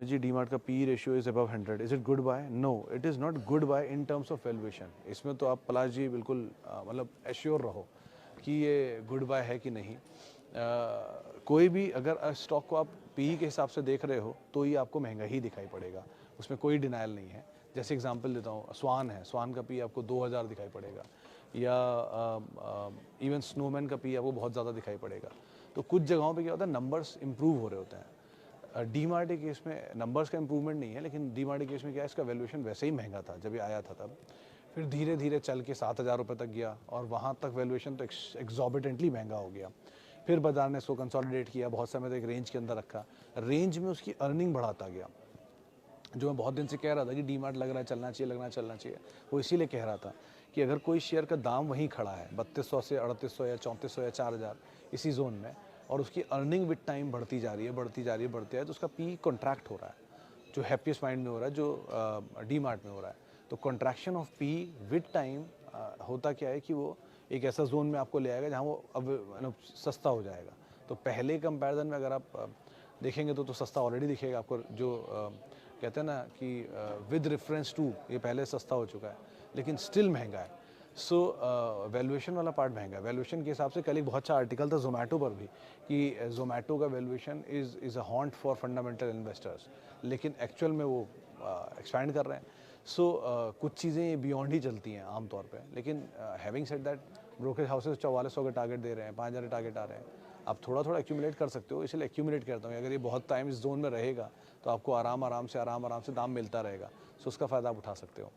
जी डीमार्ट का P ratio is above 100, is it good buy? No, it is not good buy in terms of valuation. इसमें तो आप पलाश जी बिल्कुल मतलब एश्योर रहो कि ये गुड बाय है कि नहीं। कोई भी अगर स्टॉक को आप पी के हिसाब से देख रहे हो तो ये आपको महंगा ही दिखाई पड़ेगा, उसमें कोई डिनाइल नहीं है। जैसे एग्जांपल देता हूँ, स्वान है, स्वान का पी आपको 2000 दिखाई पड़ेगा, या इवन स्नोमैन का पी आपको बहुत ज़्यादा दिखाई पड़ेगा। तो कुछ जगहों पे क्या होता है, नंबर्स इंप्रूव हो रहे होते हैं। डीमार्ट के केस में नंबर्स का इंप्रूवमेंट नहीं है, लेकिन डीमार्ट के केस में क्या है, इसका वैल्यूएशन वैसे ही महंगा था जब ये आया था तब। फिर धीरे धीरे चल के 7000 रुपये तक गया और वहाँ तक वैल्यूएशन तो एग्जॉर्बिटेंटली महंगा हो गया। फिर बाजार ने इसको कंसोलिडेट किया, बहुत समय तक एक रेंज के अंदर रखा, रेंज में उसकी अर्निंग बढ़ाता गया। जो मैं बहुत दिन से कह रहा था कि डीमार्ट लग रहा है चलना चाहिए, लगना चलना चाहिए, वो इसीलिए कह रहा था कि अगर कोई शेयर का दाम वहीं खड़ा है 3200 से 3800 या 3400 या 4000 इसी जोन में, और उसकी अर्निंग विद टाइम बढ़ती जा रही है, बढ़ती जा रही है, बढ़ती है, तो उसका पी कॉन्ट्रैक्ट हो रहा है, जो हैप्पीएस्ट माइंड में हो रहा है, जो डीमार्ट में हो रहा है। तो contraction of P with time होता क्या है कि वो एक ऐसा जोन में आपको ले आएगा जहाँ वो अब सस्ता हो जाएगा। तो पहले कंपैरिजन में अगर आप देखेंगे तो सस्ता ऑलरेडी दिखेगा आपको, जो कहते हैं ना कि विद रेफरेंस टू ये पहले सस्ता हो चुका है, लेकिन स्टिल महंगा है। सो वैल्यूएशन वाला पार्ट महंगा है। वैल्यूएशन के हिसाब से कल एक बहुत अच्छा आर्टिकल था जोमेटो पर भी कि जोमेटो का valuation is a haunt for fundamental investors, लेकिन एक्चुअल में वो एक्सपैंड कर रहे हैं। सो कुछ चीज़ें बियॉन्ड ही चलती हैं आमतौर पे, लेकिन having said that brokerage houses 4400 का टारगेट दे रहे हैं, 5000 का टारगेट आ रहे हैं। आप थोड़ा थोड़ा एक्यूमुलेट कर सकते हो, इसलिए एक्यूमुलेट करता हूँ। अगर ये बहुत टाइम इस जोन में रहेगा तो आपको आराम आराम से दाम मिलता रहेगा, सो उसका फ़ायदा आप उठा सकते हो।